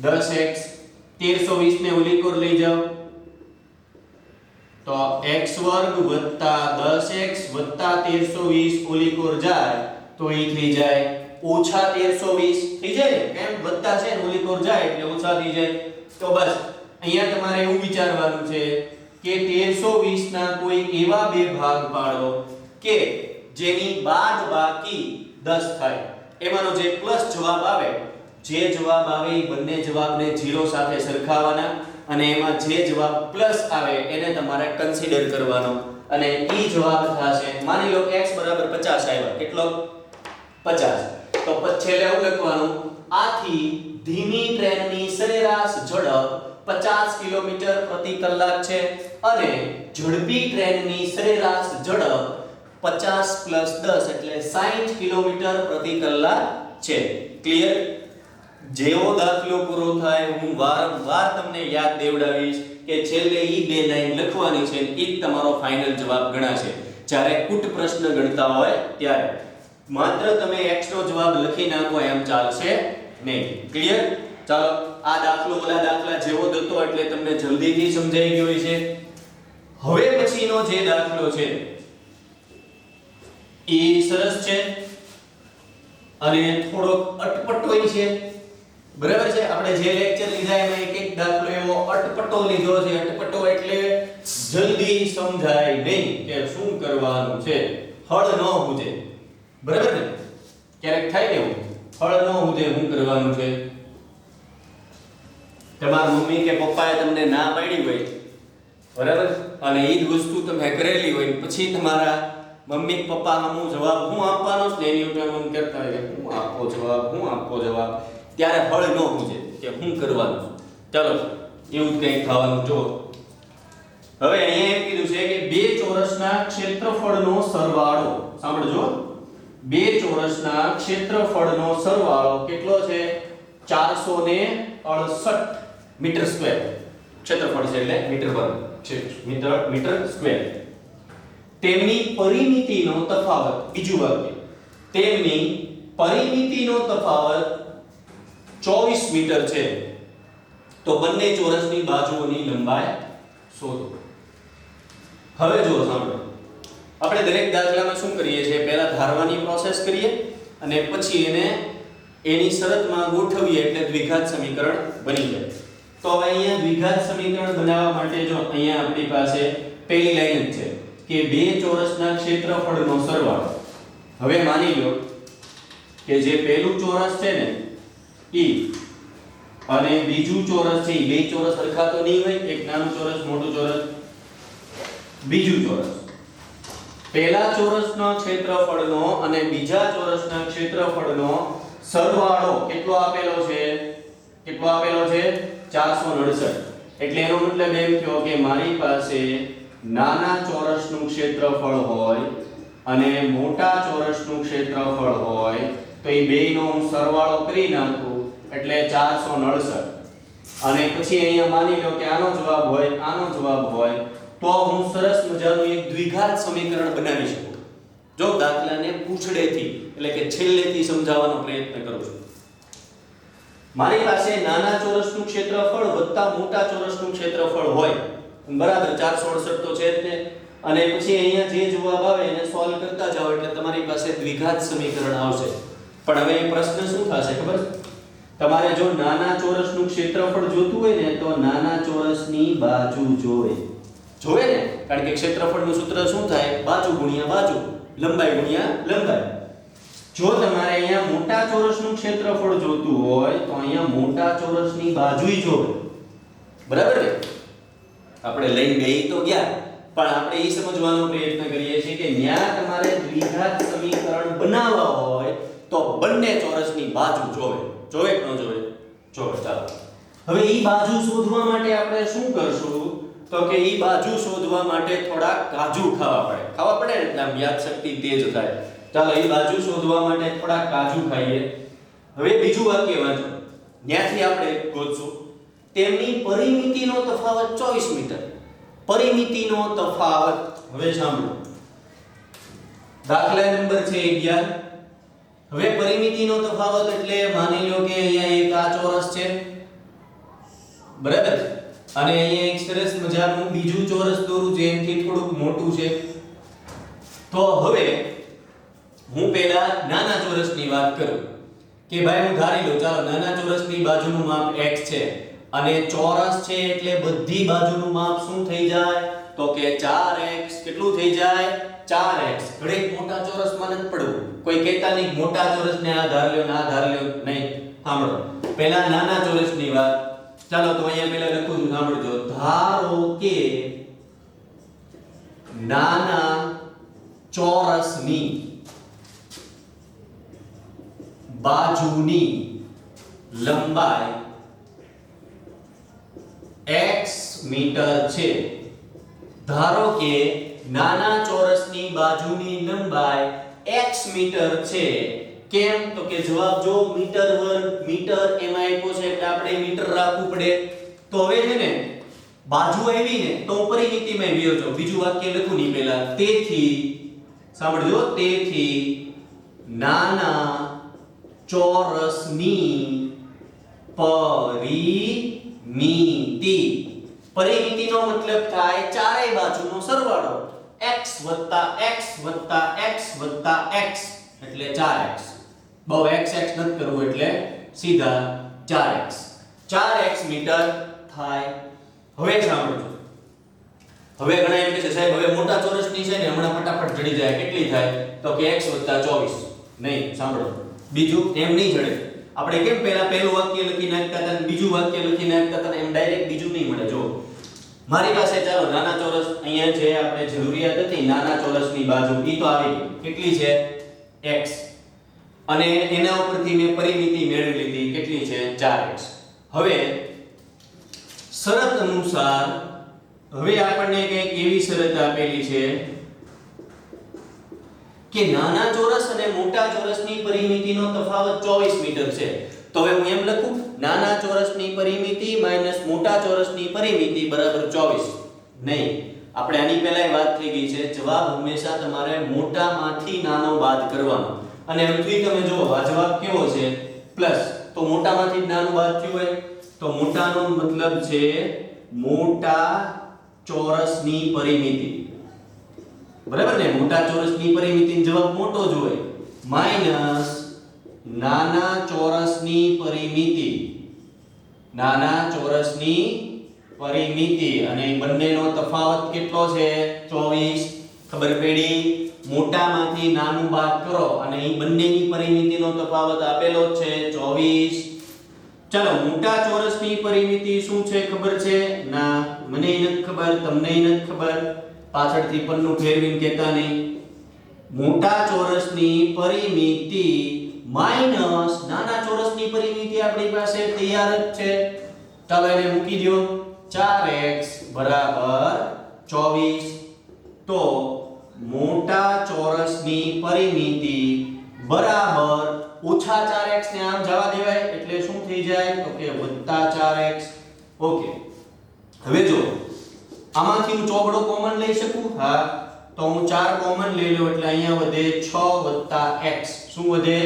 10x. 1320 ને ઓલી કોર લઈ જાઓ તો x વર્ગ વત્તા 10x વત્તા 1320 ઓલી કોર જાય તો એ થઈ જાય ઓછા 1320 થઈ જાય ને. કેમ? વત્તા છે ને ઓલી કોર જાય એટલે ઓછા થઈ જાય. તો બસ અહીંયા તમારે એવું વિચારવાનું છે કે 1320 ના કોઈ એવા બે ભાગ પાડો કે જેની બાદબાકી 10 થાય, એમાંનો જે પ્લસ જવાબ આવે, જે જવાબ આવે એ બંને જવાબને 0 સાથે સરખાવવાના અને એમાં જે જવાબ પ્લસ આવે એને તમારે કન્સિડર કરવાનો અને ઈ જવાબ થશે, માની લો x બરાબર 50 આવ્યા, કેટલો 50, તો છેલ્લે એવું લખવાનું આથી ધીમી ટ્રેનની સરેરાશ ઝડપ 50 કિલોમીટર પ્રતિ કલાક છે અને ઝડપી ટ્રેનની સરેરાશ ઝડપ 50 પ્લસ 10 એટલે 60 કિલોમીટર પ્રતિ કલાક છે. ક્લિયર? જેવો દાખલો પૂરો થાય હું વારંવાર તમને યાદ દેવડાવીશ કે છેલ્લે ઈ બે લાઈન લખવાની છે, ઈ જ તમારો ફાઇનલ જવાબ ગણાશે જ્યારે કુટ પ્રશ્ન ગણતા હોય ત્યારે. માત્ર તમે x નો જવાબ લખી નાખો એમ ચાલશે નહીં. ક્લિયર? ચાલો આ દાખલો ઓલા દાખલા જેવો જ હતો એટલે તમને જલ્દીથી સમજાઈ ગયો છે. હવે પછીનો જે દાખલો છે એ સરસ છે અને થોડોક અટપટોય છે. બરાબર છે? આપણે જે લેક્ચર લીધા એમાં એક એક દાખલો એવો અટપટો લીધો છે. અટપટો એટલે જલ્દી સમજાય નહીં કે શું કરવાનું છે, હળ ન હુજે. બરાબર ને? ક્યારેક થાય ને એવું, હળ ન હુજે શું કરવાનું છે. તમારા મમ્મી કે પપ્પાએ તમને ના પાડી હોય, બરાબર, અને ઈ જ વસ્તુ તમે કરેલી હોય, પછી તમારા મમ્મી પપ્પા સામું જવાબ હું આપવાનો છે એની ઉપર મમ કરતા હોય કે હું આપો જવાબ, ત્યારે હળ ન હુજે કે શું કરવાનું. ચાલો એવું જ કંઈક થવાનું. જો હવે અહીંયા એમ કીધું છે કે બે ચોરસના ક્ષેત્રફળનો સરવાળો, સાંભળજો, બે ચોરસના ક્ષેત્રફળનો સરવાળો કેટલો છે? 468 મીટર સ્ક્વેર. ક્ષેત્રફળ છે એટલે મીટર વર્ગ છે, મીટર સ્ક્વેર. તેમની પરિમિતિનો તફાવત, બીજું વાક્ય, તેમની પરિમિતિનો તફાવત 24 મીટર છે, તો બંને ચોરસની બાજુઓની લંબાઈ શોધો. હવે જો સાંભળો, આપણે દરેક દાખલામાં શું કરીએ છીએ, પહેલા ધારવાની પ્રોસેસ કરીએ અને પછી એને એની શરતમાં ગોઠવીએ એટલે દ્વિઘાત સમીકરણ બની જાય. તો હવે અહીંયા દ્વિઘાત સમીકરણ બનાવવા માટે જો અહીંયા આપણી પાસે પહેલી લાઈન જ છે કે બે ચોરસના ક્ષેત્રફળનો સરવાળો. હવે માની લો કે જે પહેલું ચોરસ છે ને ઈ અને બીજું ચોરસ છે, બે ચોરસ સરખા તો નહીં હોય, એક નાનું ચોરસ મોટું ચોરસ, બીજું ચોરસ. પહેલા ચોરસનો ક્ષેત્રફળનો અને બીજા ચોરસના ક્ષેત્રફળનો સરવાળો કેટલો આપેલો છે? 469. એટલે એનો મતલબ એમ થયો કે મારી પાસે નાના ચોરસનું ક્ષેત્રફળ હોય અને મોટા ચોરસનું ક્ષેત્રફળ હોય તો એ બેયનો હું સરવાળો કરી નાખું એટલે 469. અને પછી અહીંયા માની લો કે આનો જવાબ હોય તો હું સરસ મજાનું એક દ્વિઘાત સમીકરણ બનાવી શકું. જો દાખલાને પૂછડેથી એટલે કે છેલ્લેથી સમજાવવાનો પ્રયત્ન કરું છું. મારી પાસે નાના ચોરસનું ક્ષેત્રફળ વત્તા મોટા ચોરસનું ક્ષેત્રફળ હોય, બરાબર, 468 તો છે જ ને, અને પછી અહીંયા જે જવાબ આવે એને સોલ્વ કરતા જાઓ એટલે તમારી પાસે દ્વિઘાત સમીકરણ આવશે. પણ હવે એ પ્રશ્ન શું થશે ખબર છે? તમારે જો નાના ચોરસનું ક્ષેત્રફળ જોતું હોય ને તો નાના ચોરસની બાજુ જોવે ને, કારણ કે ક્ષેત્રફળનું સૂત્ર શું થાય? બાજુ ગુણ્યા બાજુ, લંબાઈ ગુણ્યા લંબાઈ. જો તમારે અહીંયા મોટા ચોરસનું ક્ષેત્રફળ જોતું હોય તો અહીંયા મોટા ચોરસની બાજુય જોવે. બરાબર ને? આપણે લઈ ગઈ તો ગયા, પણ આપણે એ સમજવાનો પ્રયત્ન કરીએ છીએ કે ન્યા તમારે દ્વિઘાત સમીકરણ બનાવવા હોય તો બંને ચોરસની બાજુ જોવે કે ન જોવે? ચાલો હવે ઈ બાજુ શોધવા માટે આપણે શું કરશું તો કે ઈ બાજુ શોધવા માટે થોડા કાજુ ખાવા પડે એટલે આમ યાદશક્તિ તેજ થાય. ચાલો ઈ બાજુ શોધવા માટે થોડા કાજુ ખાઈએ. હવે બીજું વાક્ય વાંચો, ત્યાંથી આપણે ગોતશું તેમની પરિમિતિનો તફાવત 24 મીટર. પરિમિતિનો તફાવત, હવે સાંભળો, દાખલા નંબર છે 11. હવે પરિમિતિનો તફાવત એટલે માની લો કે અહીંયા એક આ ચોરસ છે, બરાબર, અને અહીંયા એક સરસ મજાનું બીજું ચોરસ દોરું જેનાથી થોડુંક મોટું છે. તો હવે હું પહેલા નાના ચોરસની વાત કરું કે ભાઈ હું ધારી લઉં, ચાલો નાના ચોરસની બાજુનું માપ x છે અને ચોરસ છે એટલે બધી બાજુનું માપ શું થઈ જાય? તો કે 4x કેટલું થઈ જાય 4x ઘડીક મોટા ચોરસમાં નથી પડવું કોઈ કહેતા નહીં મોટા ચોરસને આ ધાર લ્યો ને આ ધાર લ્યો નહીં સાંભળો પહેલા નાના ચોરસની વાત ચાલો તો અહીંયા પહેલા લખું છું સાંભળજો ધારો કે નાના ચોરસની બાજુની લંબાઈ x મીટર છે ધારો કે નાના ચોરસની બાજુની લંબાઈ x મીટર છે કેમ તો કે જવાબ જો મીટર વર્ગ મીટર એમાં આપ્યો છે એટલે આપણે મીટર રાખવું પડે તો હવે છે ને બાજુ આવી ને તો પરિમિતિમાં આવ્યો છો બીજું વાક્ય લખું ની પહેલા તેથી સાંભળજો તેથી નાના ચોરસની પરિમિતિનો મતલબ થાય ચારેય બાજુનો સરવાળો x x x x એટલે 4x બહુ x નથી કરવું એટલે સીધા 4x 4x મીટર થાય હવે સાંભળજો હવે ઘણા એમ કહે છે સાહેબ હવે મોટા ચોરસની છે ને હમણાં ફટાફટ જડી જાય કેટલી થાય તો કે x 24 નહીં સાંભળો બીજું એમ નહીં જડે આપણે કેમ પહેલા પહેલું વાક્ય લખી નાખતા હતા અને બીજું વાક્ય લખી નાખતા હતા એમ ડાયરેક્ટ બીજું નહીં મળે જો મારી પાસે ચાલો નાના ચોરસ અહીંયા છે આપણે જરૂરિયાત હતી નાના ચોરસની બાજુ ઈ તો આવી ગઈ કેટલી છે x અને એના ઉપરથી મેં પરિમિતિ મેળવી લીધી કેટલી છે 4x હવે શરત અનુસાર હવે આપણને કંઈક એવી શરત આપેલી છે કે નાના ચોરસ અને મોટા ચોરસની પરિમિતિનો તફાવત 24 મીટર છે તો હવે હું એમ લખું નાના ચોરસની પરિમિતિ માઈનસ મોટા ચોરસની પરિમિતિ બરાબર 24 નહીં આપણે આની પહેલા વાત થઈ ગઈ છે જવાબ હંમેશા તમારે મોટામાંથી નાનો બાદ કરવાનો અને અંતથી તમે જો આ જવાબ કેવો છે પ્લસ તો મોટામાંથી જ નાનું બાદ થયું હોય તો મોટાનો મતલબ છે મોટા ચોરસની પરિમિતિ બરાબર ને મોટા ચોરસની પરિમિતિનો જવાબ મોટો જ હોય માઈનસ નાના ચોરસની પરિમિતિ અને બંનેનો તફાવત કેટલો છે 24 ખબર પડી મોટામાંથી નાનું બાદ કરો અને અહીં બંનેની પરિમિતિનો તફાવત આપેલો જ છે 24 ચાલો મોટા ચોરસની પરિમિતિ શું છે ખબર છે ના મને નથી ખબર તમને નથી ખબર પાછળથી પન્નું ફેરવીને કહેતા નહીં મોટા ચોરસની પરિમિતિ માઈનસ નાના ચોરસની પરિમિતિ આપણી પાસે તૈયાર જ છે ચાલો એને મૂકી દો 4x બરાબર 24 તો મોટા ચોરસની પરિમિતિ બરાબર ઓછા 4x ને આમ જવા દેવાય એટલે શું થઈ જાય તો કે વત્તા 4x ઓકે હવે જો આમાંથી હું ચોગડો કોમન લઈ શકું હા તો હું 4 કોમન લઈ લઉં એટલે અહીંયા વધે 6 x શું વધે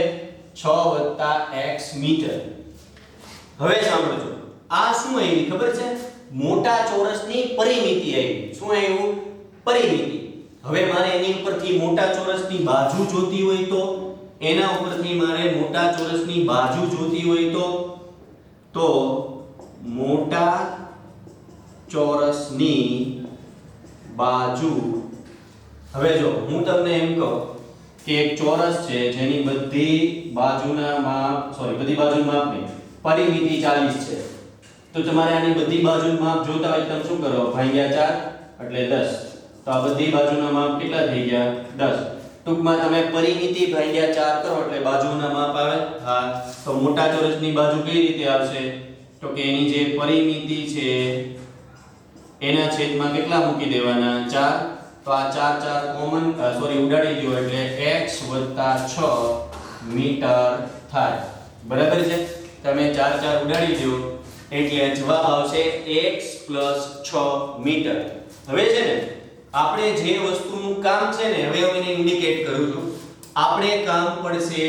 6 x મીટર હવે સાંભળજો આ શું આવી ખબર છે મોટા ચોરસની પરિમિતિ આવી શું આવ્યું પરિમિતિ હવે મારે એની ઉપરથી મોટા ચોરસની બાજુ જોતી હોય તો એના ઉપરથી મારે મોટા ચોરસની બાજુ જોતી હોય તો મોટા ચોરસની બાજુ હવે જો હું તમને એમ કહું કે એક ચોરસ છે જેની બધી બાજુના માપ બધી બાજુના માપ નહીં પરિમિતિ 40 છે તો તમારે આની બધી બાજુના માપ જોતા હોય તમે શું કરો ભાગ્યા 4 એટલે 10 તો આ બધી બાજુના માપ કેટલા થઈ ગયા 10 ટૂંકમાં તમે પરિમિતિ ભાગ્યા 4 કરો એટલે બાજુના માપ આવે હા તો મોટા ચોરસની બાજુ કઈ રીતે આવશે તો કે એની જે પરિમિતિ છે એના છેદમાં કેટલા મૂકી દેવાના 4 તો આ 4 કોમન ઉડાડી દો એટલે x 6 મીટર થાય બરાબર છે તમે 4 ઉડાડી દો એટલે જવાબ આવશે x 6 મીટર હવે છે ને આપણે જે વસ્તુનું કામ છે ને હવે હું એને ઇન્ડિકેટ કરું છું આપણે કામ પડશે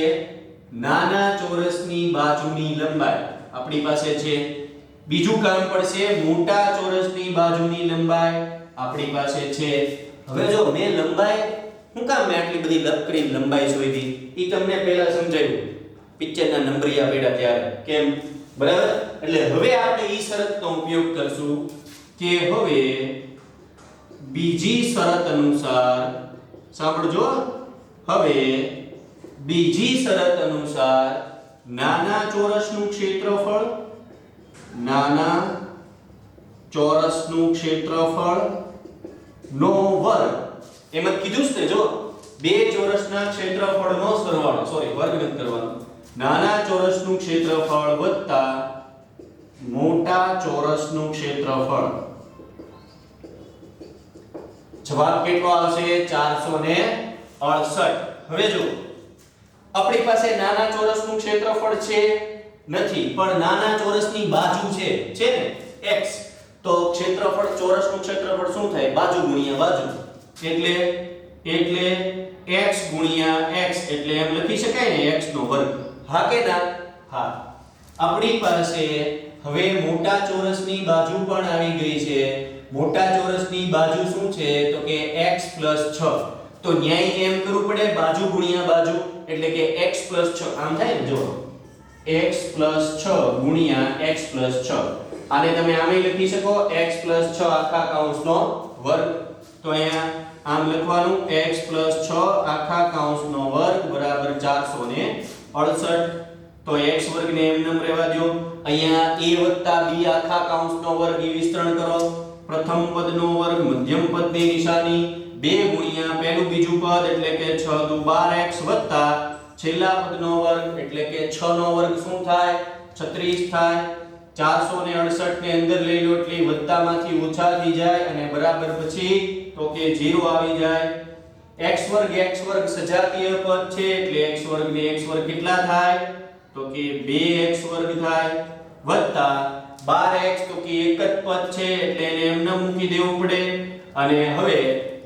નાના ચોરસની બાજુની લંબાઈ આપણી પાસે છે બીજું કામ પડશે મોટા ચોરસની બાજુની લંબાઈ આપણી પાસે છે હવે જો મેં લંબાઈ હું કામ મેં આટલી બધી લકડી લંબાઈ શોધી ઈ તમને પહેલા સમજાવ્યું પિક્ચરના નંબરિયા પડ્યા ત્યારે કેમ બરાબર એટલે હવે આપણે ઈ શરતનો ઉપયોગ કરશું કે હવે b બીજી શરત અનુસાર સાંભળજો હવે બીજી શરત અનુસાર નાના ચોરસનું ક્ષેત્રફળ નો વર્ગ એમ જ કીધું છે જો બે ચોરસના ક્ષેત્રફળનો સરવાળો વર્ગ નથી કરવાનો નાના ચોરસનું ક્ષેત્રફળ વત્તા મોટા ચોરસનું ક્ષેત્રફળ જવાબ કેટલો આવશે 468 હવે જો આપણી પાસે નાના ચોરસનું ક્ષેત્રફળ છે નથી પણ નાના ચોરસની બાજુ છે ને x તો ક્ષેત્રફળ ચોરસનું ક્ષેત્રફળ શું થાય બાજુ ગુણ્યા બાજુ એટલે x ગુણ્યા x એટલે એમ લખી શકાય ને x નો વર્ગ હા કે ના હા આપણી પાસે હવે મોટા ચોરસની બાજુ પણ આવી ગઈ છે મોટા ચોરસની બાજુ શું છે તો કે x 6 તો ન્યાય એમ કરવું પડે બાજુ ગુણ્યા બાજુ એટલે કે x 6 આમ થાય ને જો x 6 ગુણ્યા x 6 આને તમે આમે લખી શકો x 6 આખા કૌંસનો વર્ગ તો અહીંયા આમ લખવાનું x 6 આખા કૌંસનો વર્ગ બરાબર 468 તો x વર્ગને એમનેમ રહેવા દો અહીંયા a b આખા કૌંસનો વર્ગ ઈ વિસ્તરણ કરો પ્રથમ પદનો વર્ગ મધ્યમ પદની નિશાની 2 ગુણ્યા પહેલું બીજું પદ એટલે કે 6 દુ 12x વત્તા છેલ્લા પદનો વર્ગ એટલે કે 6 નો વર્ગ શું થાય 36 થાય 468 ને અંદર લઈ લો એટલે વત્તામાંથી ઓછા થઈ જાય અને બરાબર પછી તો કે 0 આવી જાય x વર્ગ સજાતીય પદ છે એટલે x વર્ગ ને x વર્ગ કેટલા થાય તો કે 2x વર્ગ થાય વત્તા 12x તો કે એક જ પદ છે એટલે એને એમને મૂકી દેવું પડે અને હવે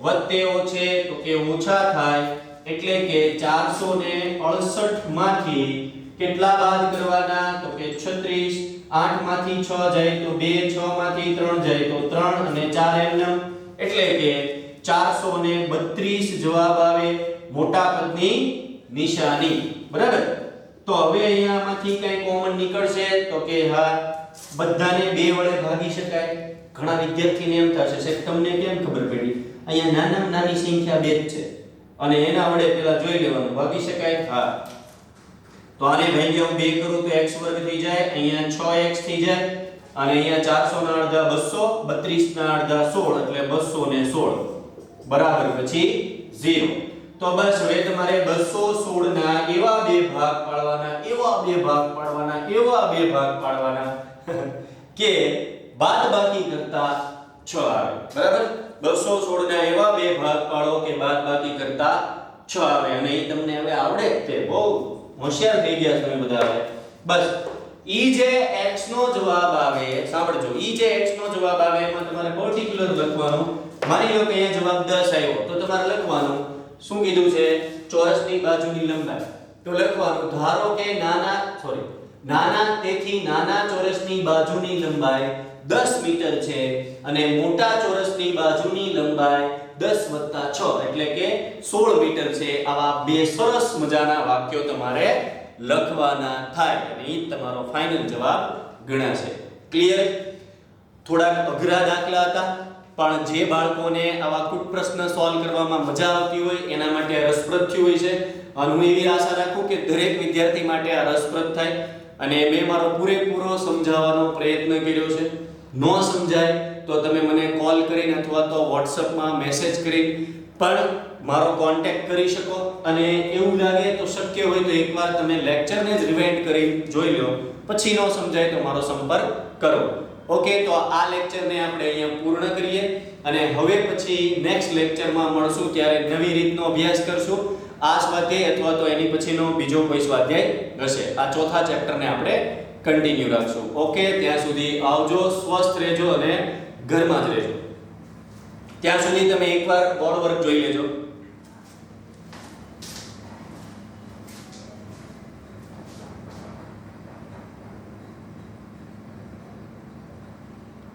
વત્તેઓ છે તો કે ઓછા થાય એટલે કે 468 માંથી કેટલા બાદ કરવાના તો કે 36 8 માંથી 6 જાય તો 2 6 માંથી 3 જાય તો 3 અને 4 એમને એટલે કે 432 જવાબ આવે મોટા પદની નિશાની બરાબર તો હવે અહીંયામાંથી કઈ કોમન નીકળશે તો કે હા બધાને 2 વડે ભાગી શકાય ઘણા વિદ્યાર્થીને એમ થશે સાહેબ તમને કેમ ખબર પડી અહીંયા નાનામાં નાની સંખ્યા 2 જ છે અને એના વડે પેલા જોઈ લેવાનું ભાગી શકાય હા તો આને ભાગ્યા હું 2 કરું તો x વર્ગ થઈ જાય અહીંયા 6x થઈ જાય અને અહીંયા 400 ના અડધા 200 32 ના અડધા 16 એટલે 216 બરાબર પછી 0 તો બસ હવે તમારે 216 ના એવા બે ભાગ પાડવાના કે બાદબાકી કરતા 6 આવે બરાબર 216 ના એવા બે ભાગ પાડો કે બાદબાકી કરતા 6 આવે અને એ તમને હવે આવડે તે બહુ હોશિયાર થઈ ગયા તમે બધા હવે બસ ઈ જે x નો જવાબ આવે સાંભળજો ઈ જે x નો જવાબ આવે એમાં તમારે પર્ટિક્યુલર લખવાનું માની લો કે અહીંયા જવાબ 10 આવ્યો તો તમારે લખવાનું શું કીધું છે ચોરસની બાજુની લંબાઈ તો લખવાનું ધારો કે તેથી નાના ચોરસની બાજુની લંબાઈ 10 મીટર છે અને મોટા ચોરસની બાજુની લંબાઈ 10 + 6 એટલે કે 16 મીટર છે આવા બે સરસ મજાના વાક્યો તમારે લખવાના થાય અને ઈ તમારો ફાઇનલ જવાબ ગણાશે ક્લિયર થોડાક અઘરા દાખલા હતા પણ જે બાળકોને આવા કુટ પ્રશ્ન સોલ્વ કરવામાં મજા આવતી હોય એના માટે રસપ્રદ થયું હોય છે અને હું એવી આશા રાખું કે દરેક વિદ્યાર્થી માટે આ રસપ્રદ થાય અને મેં મારો પૂરેપૂરો સમજાવવાનો પ્રયત્ન કર્યો છે ન સમજાય તો તમે મને કોલ કરીને અથવા તો WhatsApp માં મેસેજ કરીને પણ મારો કોન્ટેક્ટ કરી શકો અને એવું લાગે તો શક્ય હોય તો એકવાર તમે લેક્ચરને જ રિવાઇન્ડ કરી જોઈ લો પછી ન સમજાય તો મારો સંપર્ક કરો ઓકે તો આ લેક્ચરને આપણે અહીંયા પૂર્ણ કરીએ અને હવે પછી નેક્સ્ટ લેક્ચરમાં મળશું ત્યારે નવી રીતનો અભ્યાસ કરશું આ સ્વાધ્યાય અથવા તો એની પછીનો બીજો કોઈ સ્વાધ્યાય હશે આ ચોથા ચેપ્ટરને આપણે કન્ટિન્યુ રાખશું ઓકે ત્યાં સુધી આવજો સ્વસ્થ રહેજો અને ઘરમાં જ રહેજો ત્યાં સુધી તમે એકવાર બોર્ડ વર્ક જોઈ લેજો